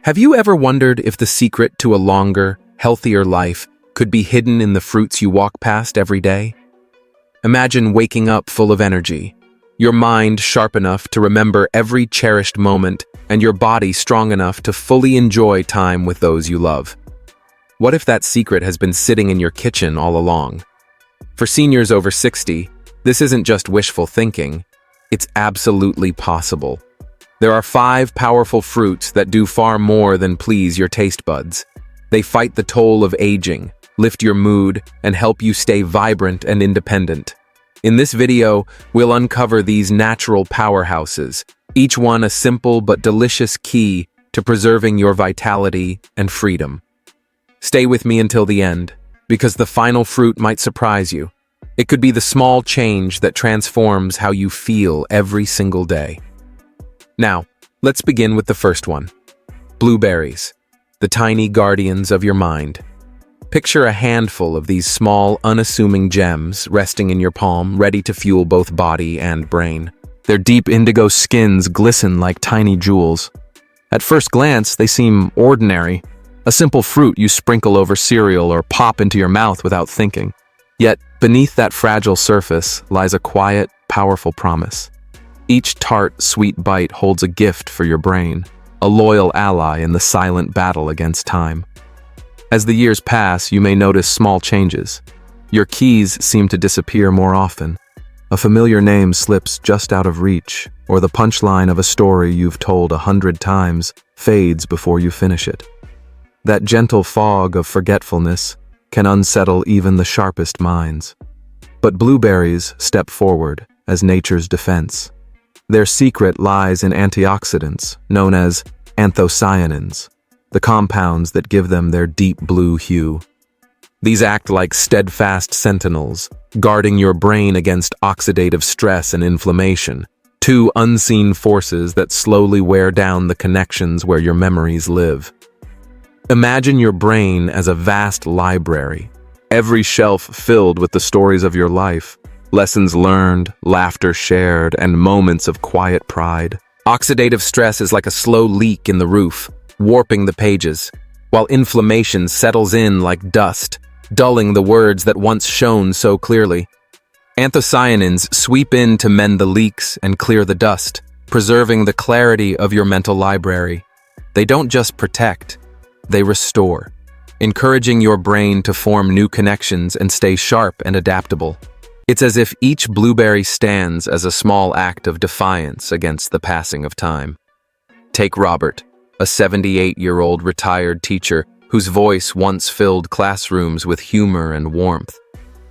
Have you ever wondered if the secret to a longer, healthier life could be hidden in the fruits you walk past every day? Imagine waking up full of energy, your mind sharp enough to remember every cherished moment, and your body strong enough to fully enjoy time with those you love. What if that secret has been sitting in your kitchen all along? For seniors over 60, this isn't just wishful thinking, it's absolutely possible. There are 5 powerful fruits that do far more than please your taste buds. They fight the toll of aging, lift your mood, and help you stay vibrant and independent. In this video, we'll uncover these natural powerhouses, each one a simple but delicious key to preserving your vitality and freedom. Stay with me until the end, because the final fruit might surprise you. It could be the small change that transforms how you feel every single day. Now, let's begin with the first one. Blueberries, the tiny guardians of your mind. Picture a handful of these small, unassuming gems resting in your palm, ready to fuel both body and brain. Their deep indigo skins glisten like tiny jewels. At first glance, they seem ordinary, a simple fruit you sprinkle over cereal or pop into your mouth without thinking. Yet, beneath that fragile surface lies a quiet, powerful promise. Each tart, sweet bite holds a gift for your brain, a loyal ally in the silent battle against time. As the years pass, you may notice small changes. Your keys seem to disappear more often. A familiar name slips just out of reach, or the punchline of a story you've told 100 times fades before you finish it. That gentle fog of forgetfulness can unsettle even the sharpest minds. But blueberries step forward as nature's defense. Their secret lies in antioxidants, known as anthocyanins, the compounds that give them their deep blue hue. These act like steadfast sentinels, guarding your brain against oxidative stress and inflammation, 2 unseen forces that slowly wear down the connections where your memories live. Imagine your brain as a vast library, every shelf filled with the stories of your life, lessons learned, laughter shared, and moments of quiet pride. Oxidative stress is like a slow leak in the roof, warping the pages, while inflammation settles in like dust, dulling the words that once shone so clearly. Anthocyanins sweep in to mend the leaks and clear the dust, preserving the clarity of your mental library. They don't just protect, they restore, encouraging your brain to form new connections and stay sharp and adaptable. It's as if each blueberry stands as a small act of defiance against the passing of time. Take Robert, a 78-year-old retired teacher whose voice once filled classrooms with humor and warmth.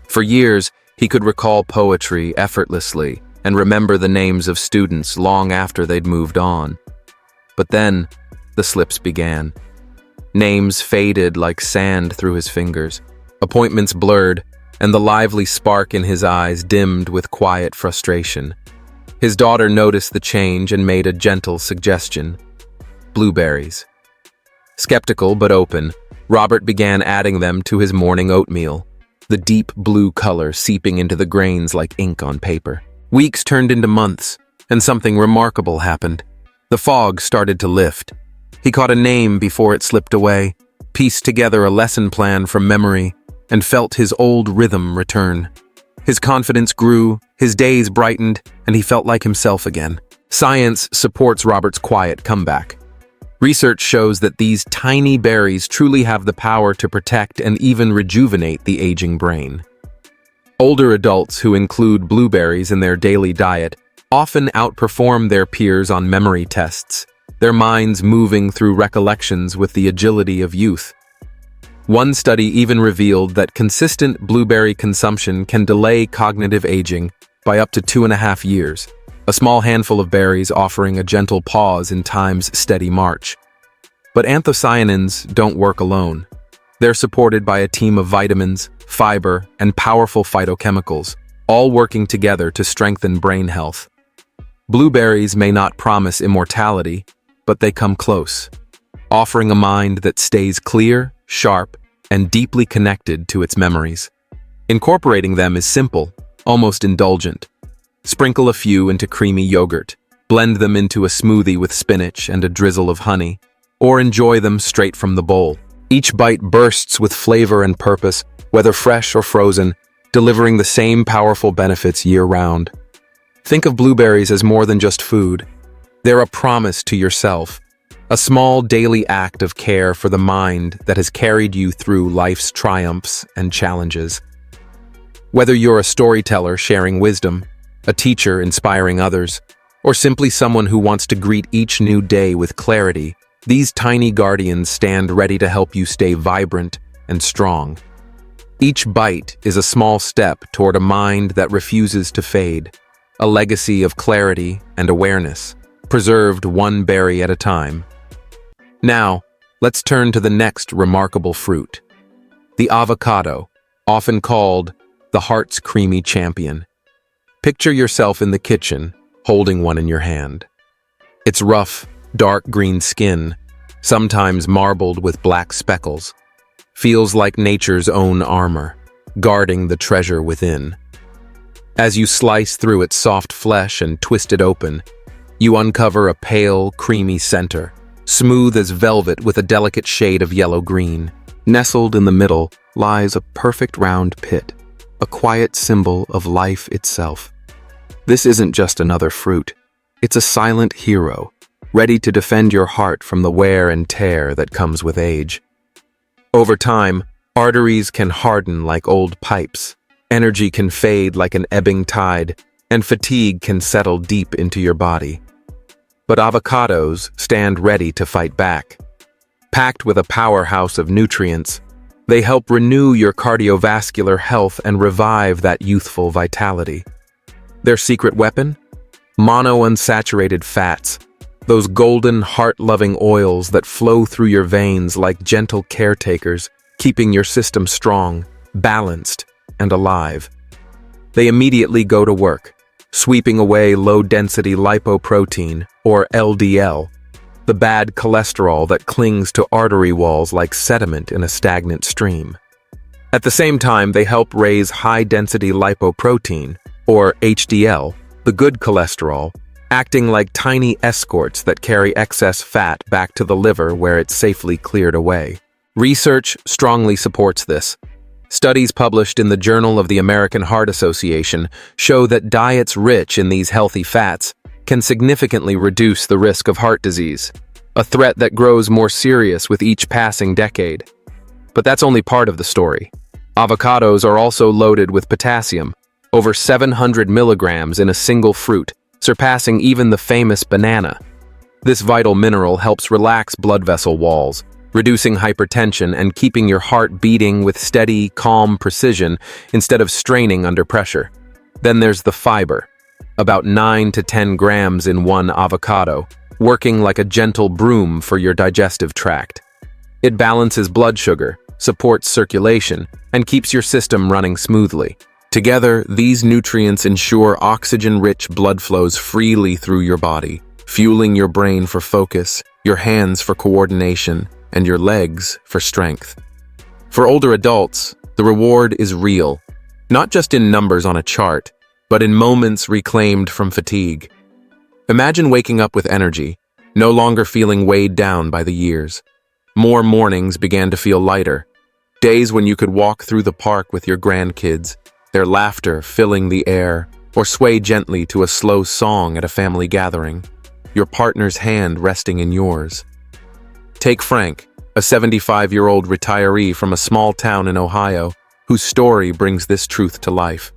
For years, he could recall poetry effortlessly and remember the names of students long after they'd moved on. But then, the slips began. Names faded like sand through his fingers, appointments blurred, and the lively spark in his eyes dimmed with quiet frustration. His daughter noticed the change and made a gentle suggestion: blueberries. Skeptical but open, Robert began adding them to his morning oatmeal, the deep blue color seeping into the grains like ink on paper. Weeks turned into months, and something remarkable happened. The fog started to lift. He caught a name before it slipped away, pieced together a lesson plan from memory, and felt his old rhythm return. His confidence grew, his days brightened, and he felt like himself again. Science supports Robert's quiet comeback. Research shows that these tiny berries truly have the power to protect and even rejuvenate the aging brain. Older adults who include blueberries in their daily diet often outperform their peers on memory tests, their minds moving through recollections with the agility of youth. One study even revealed that consistent blueberry consumption can delay cognitive aging by up to 2.5 years, a small handful of berries offering a gentle pause in time's steady march. But anthocyanins don't work alone. They're supported by a team of vitamins, fiber, and powerful phytochemicals, all working together to strengthen brain health. Blueberries may not promise immortality, but they come close, offering a mind that stays clear, sharp, and deeply connected to its memories. Incorporating them is simple, almost indulgent. Sprinkle a few into creamy yogurt, blend them into a smoothie with spinach and a drizzle of honey, or enjoy them straight from the bowl. Each bite bursts with flavor and purpose, whether fresh or frozen, delivering the same powerful benefits year-round. Think of blueberries as more than just food. They're a promise to yourself, a small daily act of care for the mind that has carried you through life's triumphs and challenges. Whether you're a storyteller sharing wisdom, a teacher inspiring others, or simply someone who wants to greet each new day with clarity, these tiny guardians stand ready to help you stay vibrant and strong. Each bite is a small step toward a mind that refuses to fade, a legacy of clarity and awareness, preserved one berry at a time. Now, let's turn to the next remarkable fruit, the avocado, often called the heart's creamy champion. Picture yourself in the kitchen, holding one in your hand. Its rough, dark green skin, sometimes marbled with black speckles, feels like nature's own armor, guarding the treasure within. As you slice through its soft flesh and twist it open, you uncover a pale, creamy center, smooth as velvet with a delicate shade of yellow-green. Nestled in the middle lies a perfect round pit, a quiet symbol of life itself. This isn't just another fruit. It's a silent hero, ready to defend your heart from the wear and tear that comes with age. Over time, arteries can harden like old pipes, energy can fade like an ebbing tide, and fatigue can settle deep into your body. But avocados stand ready to fight back. Packed with a powerhouse of nutrients, they help renew your cardiovascular health and revive that youthful vitality. Their secret weapon? Monounsaturated fats, those golden, heart-loving oils that flow through your veins like gentle caretakers, keeping your system strong, balanced, and alive. They immediately go to work, sweeping away low-density lipoprotein, or LDL, the bad cholesterol that clings to artery walls like sediment in a stagnant stream. At the same time, they help raise high-density lipoprotein, or HDL, the good cholesterol, acting like tiny escorts that carry excess fat back to the liver where it's safely cleared away. Research strongly supports this. Studies published in the Journal of the American Heart Association show that diets rich in these healthy fats can significantly reduce the risk of heart disease, a threat that grows more serious with each passing decade. But that's only part of the story. Avocados are also loaded with potassium, over 700 milligrams in a single fruit, surpassing even the famous banana. This vital mineral helps relax blood vessel walls, reducing hypertension and keeping your heart beating with steady, calm precision instead of straining under pressure. Then there's the fiber, about 9 to 10 grams in one avocado, working like a gentle broom for your digestive tract. It balances blood sugar, supports circulation, and keeps your system running smoothly. Together, these nutrients ensure oxygen-rich blood flows freely through your body, fueling your brain for focus, your hands for coordination, and your legs for strength. For older adults, the reward is real, not just in numbers on a chart, but in moments reclaimed from fatigue. Imagine waking up with energy, no longer feeling weighed down by the years. More mornings began to feel lighter, days when you could walk through the park with your grandkids, their laughter filling the air, or sway gently to a slow song at a family gathering, your partner's hand resting in yours. Take Frank, a 75-year-old retiree from a small town in Ohio, whose story brings this truth to life.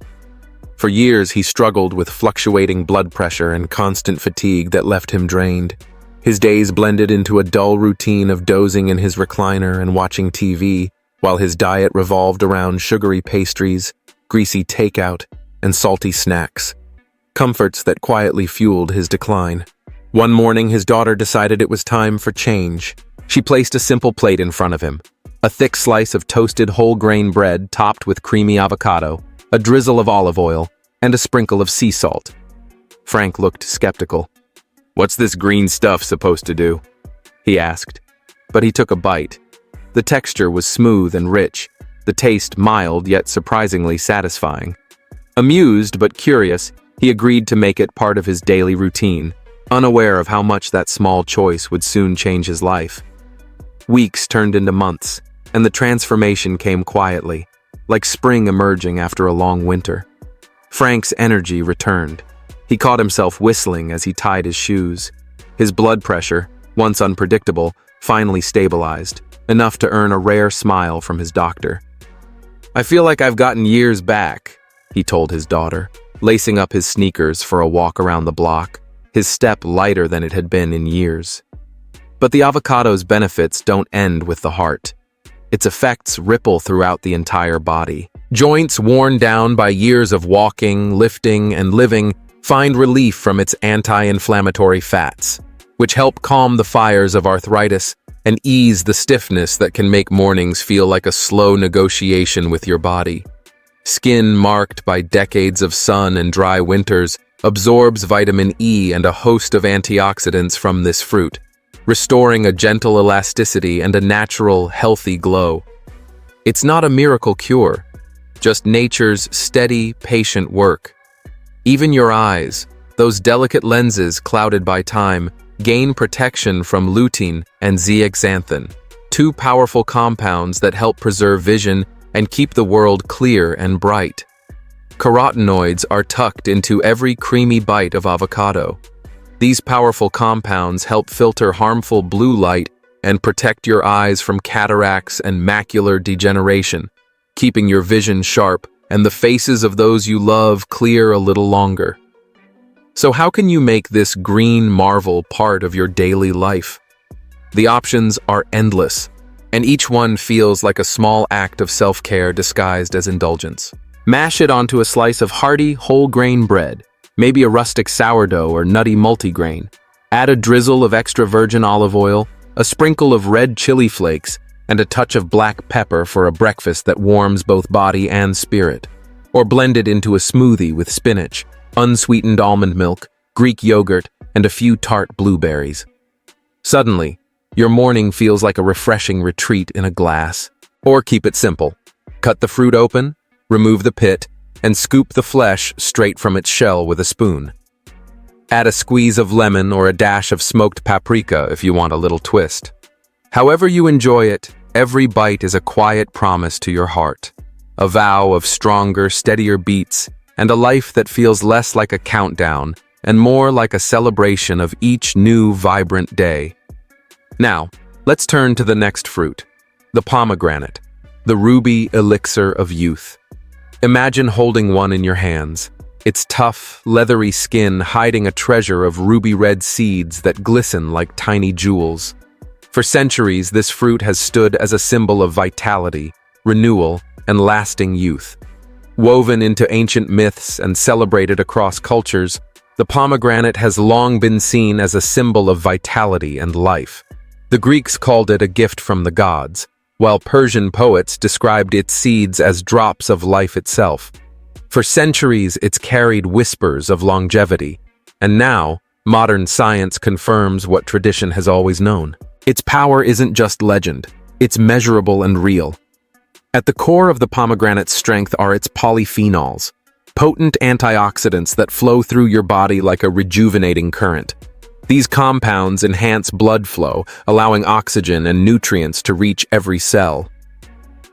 For years, he struggled with fluctuating blood pressure and constant fatigue that left him drained. His days blended into a dull routine of dozing in his recliner and watching TV, while his diet revolved around sugary pastries, greasy takeout, and salty snacks, comforts that quietly fueled his decline. One morning, his daughter decided it was time for change. She placed a simple plate in front of him, a thick slice of toasted whole-grain bread topped with creamy avocado, a drizzle of olive oil, and a sprinkle of sea salt. Frank looked skeptical. "What's this green stuff supposed to do?" he asked. But he took a bite. The texture was smooth and rich, the taste mild yet surprisingly satisfying. Amused but curious, he agreed to make it part of his daily routine, unaware of how much that small choice would soon change his life. Weeks turned into months, and the transformation came quietly, like spring emerging after a long winter. Frank's energy returned. He caught himself whistling as he tied his shoes. His blood pressure, once unpredictable, finally stabilized, enough to earn a rare smile from his doctor. "I feel like I've gotten years back," he told his daughter, lacing up his sneakers for a walk around the block, his step lighter than it had been in years. But the avocado's benefits don't end with the heart. Its effects ripple throughout the entire body. Joints worn down by years of walking, lifting, and living find relief from its anti-inflammatory fats, which help calm the fires of arthritis and ease the stiffness that can make mornings feel like a slow negotiation with your body. Skin marked by decades of sun and dry winters absorbs vitamin E and a host of antioxidants from this fruit, restoring a gentle elasticity and a natural, healthy glow. It's not a miracle cure, just nature's steady, patient work. Even your eyes, those delicate lenses clouded by time, gain protection from lutein and zeaxanthin, two powerful compounds that help preserve vision and keep the world clear and bright. Carotenoids are tucked into every creamy bite of avocado. These powerful compounds help filter harmful blue light and protect your eyes from cataracts and macular degeneration, keeping your vision sharp and the faces of those you love clear a little longer. So how can you make this green marvel part of your daily life? The options are endless, and each one feels like a small act of self-care disguised as indulgence. Mash it onto a slice of hearty, whole-grain bread, maybe a rustic sourdough or nutty multigrain. Add a drizzle of extra virgin olive oil, a sprinkle of red chili flakes, and a touch of black pepper for a breakfast that warms both body and spirit. Or blend it into a smoothie with spinach, unsweetened almond milk, Greek yogurt, and a few tart blueberries. Suddenly, your morning feels like a refreshing retreat in a glass. Or keep it simple. Cut the fruit open, remove the pit, and scoop the flesh straight from its shell with a spoon. Add a squeeze of lemon or a dash of smoked paprika if you want a little twist. However you enjoy it, every bite is a quiet promise to your heart, a vow of stronger, steadier beats, and a life that feels less like a countdown and more like a celebration of each new, vibrant day. Now, let's turn to the next fruit, the pomegranate, the ruby elixir of youth. Imagine holding one in your hands, its tough, leathery skin hiding a treasure of ruby-red seeds that glisten like tiny jewels. For centuries, this fruit has stood as a symbol of vitality, renewal, and lasting youth. Woven into ancient myths and celebrated across cultures, the pomegranate has long been seen as a symbol of vitality and life. The Greeks called it a gift from the gods, while Persian poets described its seeds as drops of life itself. For centuries, it's carried whispers of longevity, and now, modern science confirms what tradition has always known. Its power isn't just legend, it's measurable and real. At the core of the pomegranate's strength are its polyphenols, potent antioxidants that flow through your body like a rejuvenating current. These compounds enhance blood flow, allowing oxygen and nutrients to reach every cell.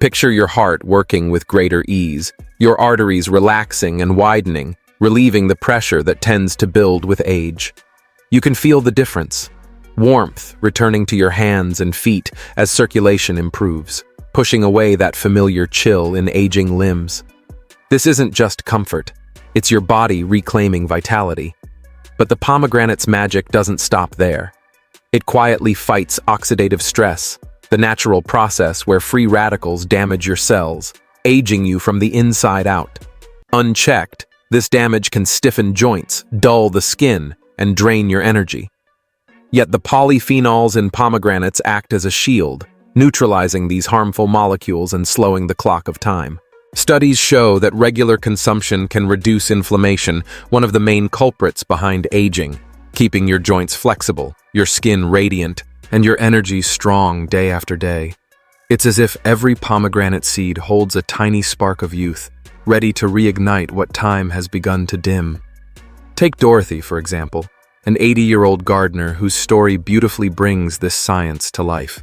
Picture your heart working with greater ease, your arteries relaxing and widening, relieving the pressure that tends to build with age. You can feel the difference. Warmth returning to your hands and feet as circulation improves, pushing away that familiar chill in aging limbs. This isn't just comfort, it's your body reclaiming vitality. But the pomegranate's magic doesn't stop there. It quietly fights oxidative stress, the natural process where free radicals damage your cells, aging you from the inside out. Unchecked, this damage can stiffen joints, dull the skin, and drain your energy. Yet the polyphenols in pomegranates act as a shield, neutralizing these harmful molecules and slowing the clock of time. Studies show that regular consumption can reduce inflammation, one of the main culprits behind aging, keeping your joints flexible, your skin radiant, and your energy strong day after day. It's as if every pomegranate seed holds a tiny spark of youth, ready to reignite what time has begun to dim. Take Dorothy, for example. an 80-year-old gardener whose story beautifully brings this science to life.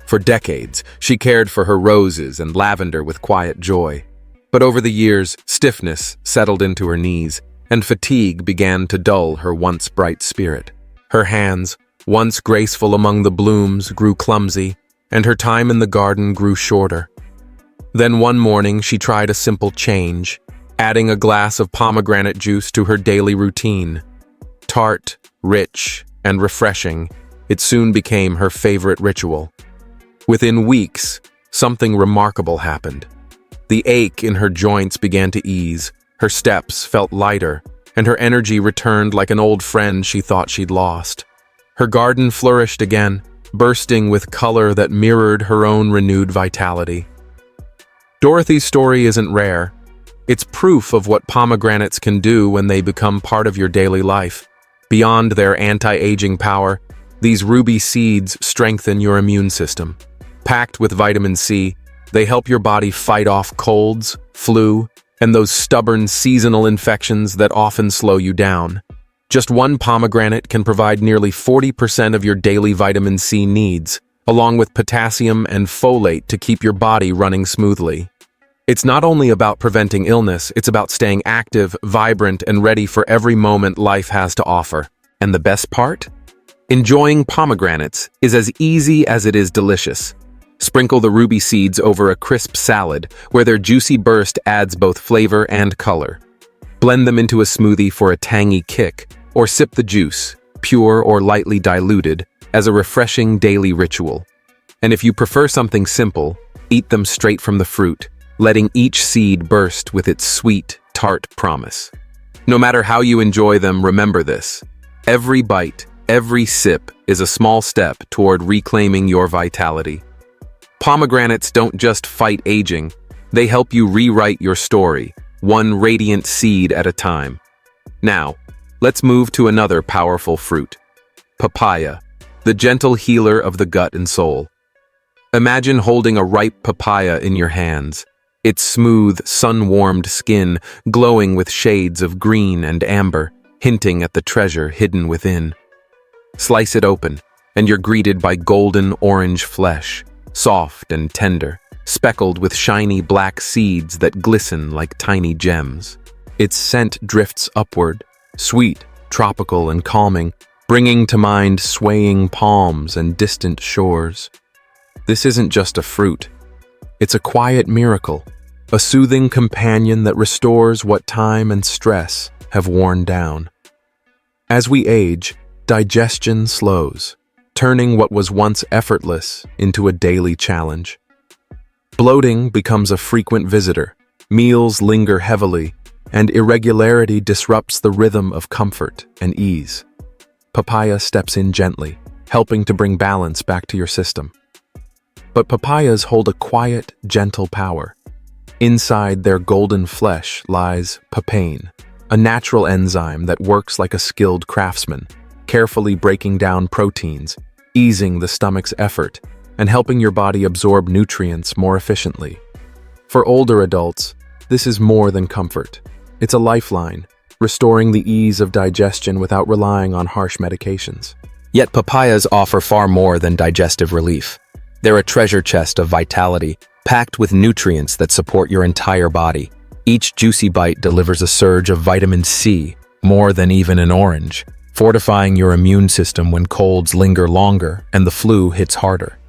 For decades, she cared for her roses and lavender with quiet joy. But over the years, stiffness settled into her knees, and fatigue began to dull her once bright spirit. Her hands, once graceful among the blooms, grew clumsy, and her time in the garden grew shorter. Then one morning she tried a simple change, adding a glass of pomegranate juice to her daily routine. Tart, rich, and refreshing, it soon became her favorite ritual. Within weeks, something remarkable happened. The ache in her joints began to ease, her steps felt lighter, and her energy returned like an old friend she thought she'd lost. Her garden flourished again, bursting with color that mirrored her own renewed vitality. Dorothy's story isn't rare. It's proof of what pomegranates can do when they become part of your daily life. Beyond their anti-aging power, these ruby seeds strengthen your immune system. Packed with vitamin C, they help your body fight off colds, flu, and those stubborn seasonal infections that often slow you down. Just one pomegranate can provide nearly 40% of your daily vitamin C needs, along with potassium and folate to keep your body running smoothly. It's not only about preventing illness, it's about staying active, vibrant, and ready for every moment life has to offer. And the best part? Enjoying pomegranates is as easy as it is delicious. Sprinkle the ruby seeds over a crisp salad, where their juicy burst adds both flavor and color. Blend them into a smoothie for a tangy kick, or sip the juice, pure or lightly diluted, as a refreshing daily ritual. And if you prefer something simple, eat them straight from the fruit, letting each seed burst with its sweet, tart promise. No matter how you enjoy them, remember this: every bite, every sip is a small step toward reclaiming your vitality. Pomegranates don't just fight aging, they help you rewrite your story, one radiant seed at a time. Now, let's move to another powerful fruit: papaya, the gentle healer of the gut and soul. Imagine holding a ripe papaya in your hands, its smooth, sun-warmed skin glowing with shades of green and amber, hinting at the treasure hidden within. Slice it open, and you're greeted by golden orange flesh, soft and tender, speckled with shiny black seeds that glisten like tiny gems. Its scent drifts upward, sweet, tropical, and calming, bringing to mind swaying palms and distant shores. This isn't just a fruit. It's a quiet miracle, a soothing companion that restores what time and stress have worn down. As we age, digestion slows, turning what was once effortless into a daily challenge. Bloating becomes a frequent visitor, meals linger heavily, and irregularity disrupts the rhythm of comfort and ease. Papaya steps in gently, helping to bring balance back to your system. But papayas hold a quiet, gentle power. Inside their golden flesh lies papain, a natural enzyme that works like a skilled craftsman, carefully breaking down proteins, easing the stomach's effort, and helping your body absorb nutrients more efficiently. For older adults, this is more than comfort. It's a lifeline, restoring the ease of digestion without relying on harsh medications. Yet papayas offer far more than digestive relief. They're a treasure chest of vitality, packed with nutrients that support your entire body. Each juicy bite delivers a surge of vitamin C, more than even an orange, fortifying your immune system when colds linger longer and the flu hits harder.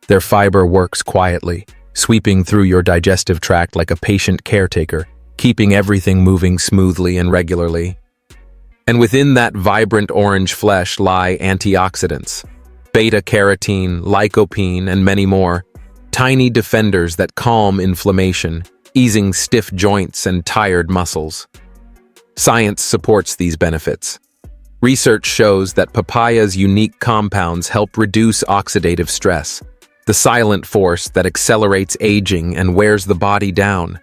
Their fiber works quietly, sweeping through your digestive tract like a patient caretaker, keeping everything moving smoothly and regularly. And within that vibrant orange flesh lie antioxidants, beta-carotene, lycopene, and many more, tiny defenders that calm inflammation, easing stiff joints and tired muscles. Science supports these benefits. Research shows that papaya's unique compounds help reduce oxidative stress, the silent force that accelerates aging and wears the body down.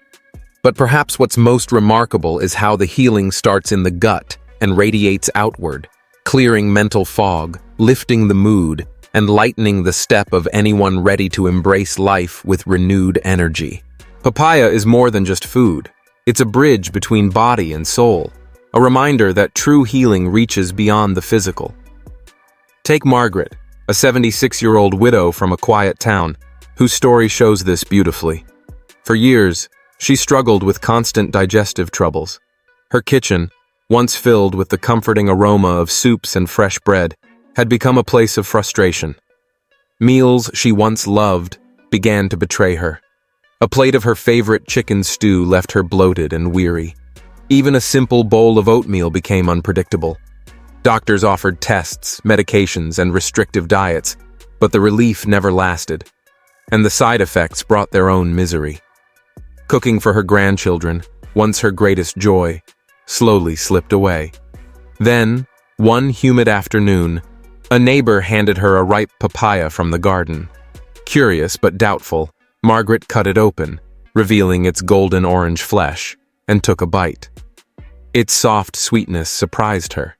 But perhaps what's most remarkable is how the healing starts in the gut and radiates outward, clearing mental fog, lifting the mood, and lightening the step of anyone ready to embrace life with renewed energy. Papaya is more than just food. It's a bridge between body and soul, a reminder that true healing reaches beyond the physical. Take Margaret, a 76-year-old widow from a quiet town, whose story shows this beautifully. For years, she struggled with constant digestive troubles. Her kitchen, once filled with the comforting aroma of soups and fresh bread, had become a place of frustration. Meals she once loved began to betray her. A plate of her favorite chicken stew left her bloated and weary. Even a simple bowl of oatmeal became unpredictable. Doctors offered tests, medications, and restrictive diets, but the relief never lasted, and the side effects brought their own misery. Cooking for her grandchildren, once her greatest joy, slowly slipped away. Then, one humid afternoon, a neighbor handed her a ripe papaya from the garden. Curious but doubtful, Margaret cut it open, revealing its golden orange flesh, and took a bite. Its soft sweetness surprised her.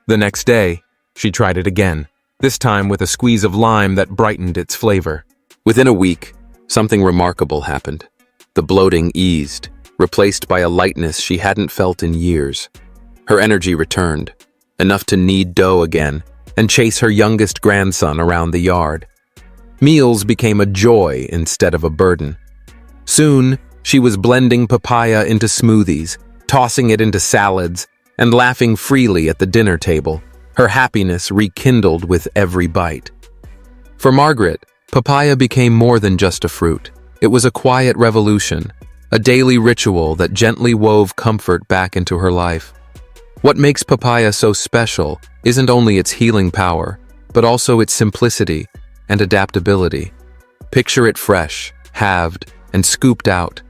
The next day, she tried it again, this time with a squeeze of lime that brightened its flavor. Within a week, something remarkable happened. The bloating eased, replaced by a lightness she hadn't felt in years. Her energy returned, enough to knead dough again and chase her youngest grandson around the yard. Meals became a joy instead of a burden. Soon, she was blending papaya into smoothies, tossing it into salads, and laughing freely at the dinner table, her happiness rekindled with every bite. For Margaret, papaya became more than just a fruit. It was a quiet revolution, a daily ritual that gently wove comfort back into her life. What makes papaya so special isn't only its healing power, but also its simplicity and adaptability. Picture it fresh, halved, and scooped out,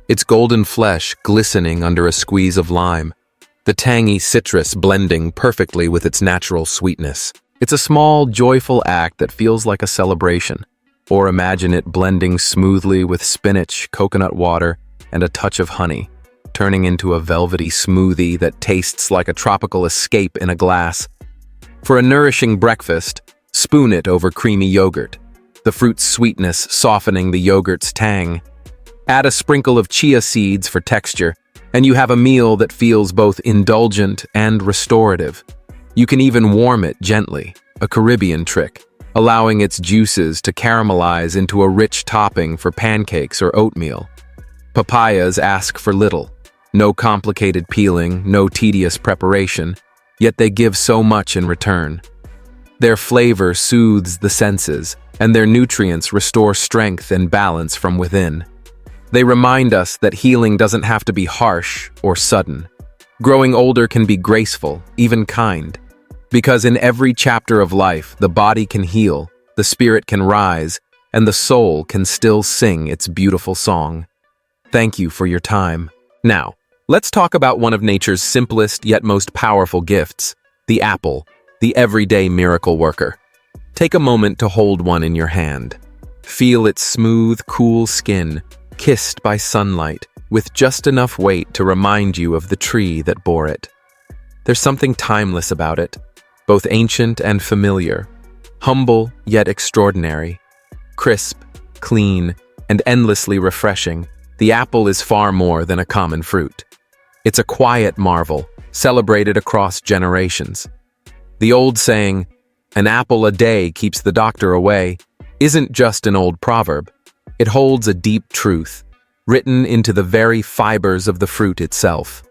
its golden flesh glistening under a squeeze of lime, the tangy citrus blending perfectly with its natural sweetness. It's a small, joyful act that feels like a celebration. Or imagine it blending smoothly with spinach, coconut water, and a touch of honey, turning into a velvety smoothie that tastes like a tropical escape in a glass. For a nourishing breakfast, spoon it over creamy yogurt, the fruit's sweetness softening the yogurt's tang. Add a sprinkle of chia seeds for texture, and you have a meal that feels both indulgent and restorative. You can even warm it gently, a Caribbean trick, allowing its juices to caramelize into a rich topping for pancakes or oatmeal. Papayas ask for little. No complicated peeling, no tedious preparation, yet they give so much in return. Their flavor soothes the senses, and their nutrients restore strength and balance from within. They remind us that healing doesn't have to be harsh or sudden. Growing older can be graceful, even kind. Because in every chapter of life, the body can heal, the spirit can rise, and the soul can still sing its beautiful song. Thank you for your time. Now, let's talk about one of nature's simplest yet most powerful gifts, the apple, the everyday miracle worker. Take a moment to hold one in your hand. Feel its smooth, cool skin, kissed by sunlight, with just enough weight to remind you of the tree that bore it. There's something timeless about it, both ancient and familiar, humble yet extraordinary. Crisp, clean, and endlessly refreshing, the apple is far more than a common fruit. It's a quiet marvel, celebrated across generations. The old saying, "An apple a day keeps the doctor away," isn't just an old proverb. It holds a deep truth, written into the very fibers of the fruit itself.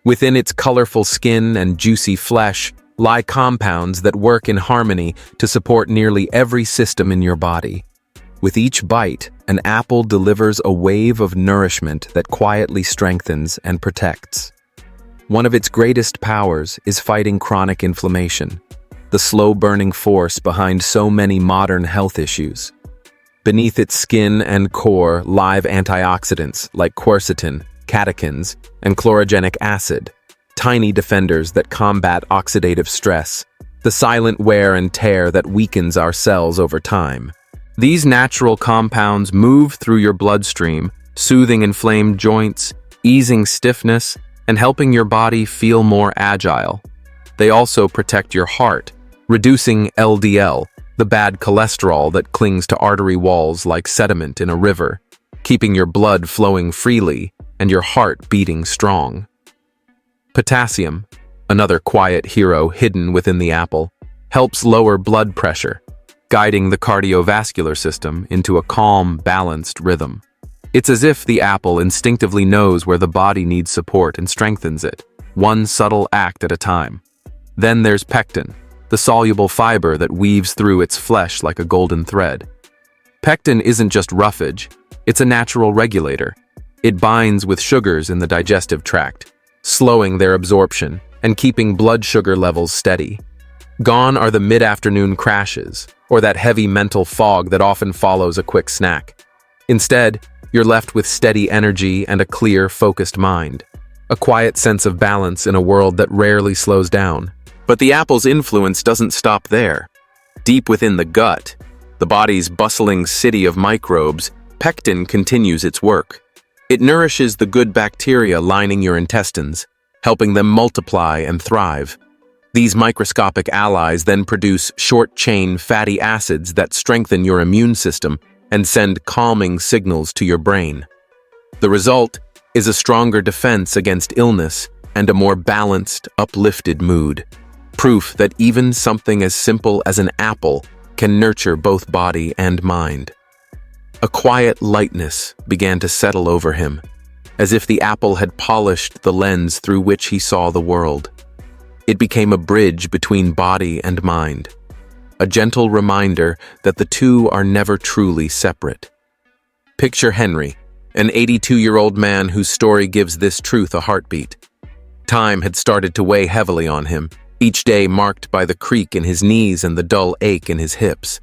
Within its colorful skin and juicy flesh lie compounds that work in harmony to support nearly every system in your body. With each bite, an apple delivers a wave of nourishment that quietly strengthens and protects. One of its greatest powers is fighting chronic inflammation, the slow-burning force behind so many modern health issues. Beneath its skin and core live antioxidants like quercetin, catechins, and chlorogenic acid, tiny defenders that combat oxidative stress, the silent wear and tear that weakens our cells over time. These natural compounds move through your bloodstream, soothing inflamed joints, easing stiffness, and helping your body feel more agile. They also protect your heart, reducing LDL, the bad cholesterol that clings to artery walls like sediment in a river, keeping your blood flowing freely and your heart beating strong. Potassium, another quiet hero hidden within the apple, helps lower blood pressure, guiding the cardiovascular system into a calm, balanced rhythm. It's as if the apple instinctively knows where the body needs support and strengthens it, one subtle act at a time. Then there's pectin, the soluble fiber that weaves through its flesh like a golden thread. Pectin isn't just roughage, it's a natural regulator. It binds with sugars in the digestive tract, slowing their absorption and keeping blood sugar levels steady. Gone are the mid-afternoon crashes, or that heavy mental fog that often follows a quick snack. Instead, you're left with steady energy and a clear, focused mind, a quiet sense of balance in a world that rarely slows down. But the apple's influence doesn't stop there. Deep within the gut, the body's bustling city of microbes, pectin continues its work. It nourishes the good bacteria lining your intestines, helping them multiply and thrive. These microscopic allies then produce short-chain fatty acids that strengthen your immune system and send calming signals to your brain. The result is a stronger defense against illness and a more balanced, uplifted mood. Proof that even something as simple as an apple can nurture both body and mind. A quiet lightness began to settle over him, as if the apple had polished the lens through which he saw the world. It became a bridge between body and mind, a gentle reminder that the two are never truly separate. Picture Henry, an 82-year-old man whose story gives this truth a heartbeat. Time had started to weigh heavily on him, each day marked by the creak in his knees and the dull ache in his hips.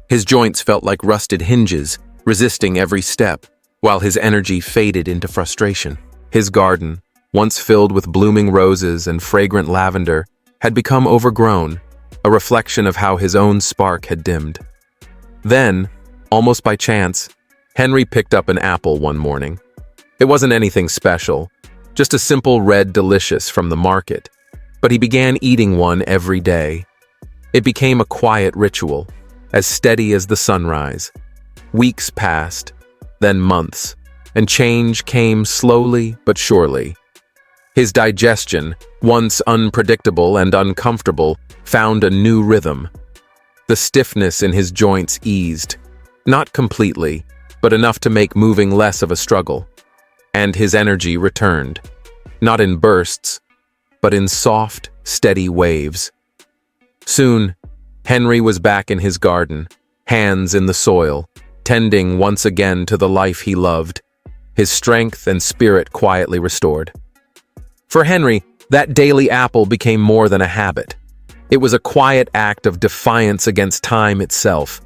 His joints felt like rusted hinges, resisting every step, while his energy faded into frustration. His garden, once filled with blooming roses and fragrant lavender, had become overgrown, a reflection of how his own spark had dimmed. Then, almost by chance, Henry picked up an apple one morning. It wasn't anything special, just a simple red delicious from the market, but he began eating one every day. It became a quiet ritual, as steady as the sunrise. Weeks passed, then months, and change came slowly but surely. His digestion, once unpredictable and uncomfortable, found a new rhythm. The stiffness in his joints eased, not completely, but enough to make moving less of a struggle. And his energy returned, not in bursts, but in soft, steady waves. Soon, Henry was back in his garden, hands in the soil, tending once again to the life he loved, his strength and spirit quietly restored. For Henry, that daily apple became more than a habit. It was a quiet act of defiance against time itself.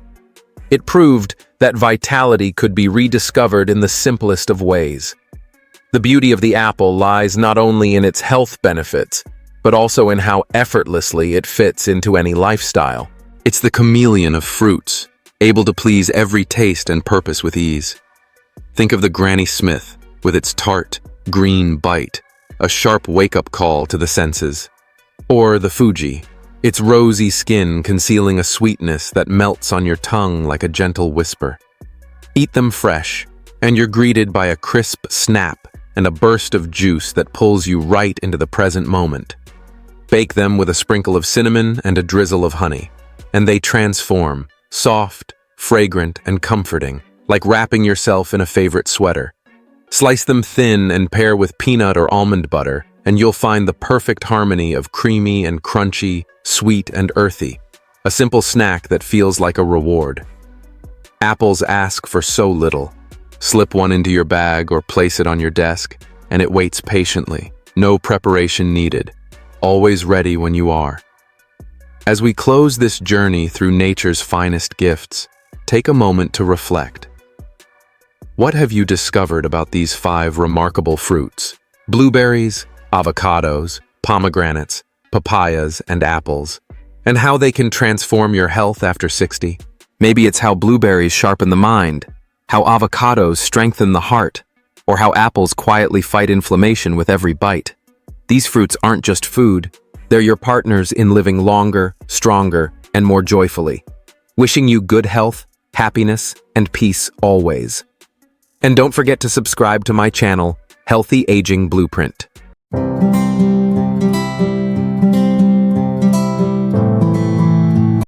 It proved that vitality could be rediscovered in the simplest of ways. The beauty of the apple lies not only in its health benefits, but also in how effortlessly it fits into any lifestyle. It's the chameleon of fruits, able to please every taste and purpose with ease. Think of the Granny Smith, with its tart, green bite, a sharp wake-up call to the senses. Or the Fuji, its rosy skin concealing a sweetness that melts on your tongue like a gentle whisper. Eat them fresh, and you're greeted by a crisp snap and a burst of juice that pulls you right into the present moment. Bake them with a sprinkle of cinnamon and a drizzle of honey, and they transform, soft, fragrant, and comforting, like wrapping yourself in a favorite sweater. Slice them thin and pair with peanut or almond butter, and you'll find the perfect harmony of creamy and crunchy, sweet and earthy, a simple snack that feels like a reward. Apples ask for so little. Slip one into your bag or place it on your desk, and it waits patiently, no preparation needed, always ready when you are. As we close this journey through nature's finest gifts, take a moment to reflect. What have you discovered about these 5 remarkable fruits? Blueberries, avocados, pomegranates, papayas, and apples, and how they can transform your health after 60. Maybe it's how blueberries sharpen the mind, how avocados strengthen the heart, or how apples quietly fight inflammation with every bite. These fruits aren't just food, they're your partners in living longer, stronger, and more joyfully. Wishing you good health, happiness, and peace always. And don't forget to subscribe to my channel, Healthy Aging Blueprint.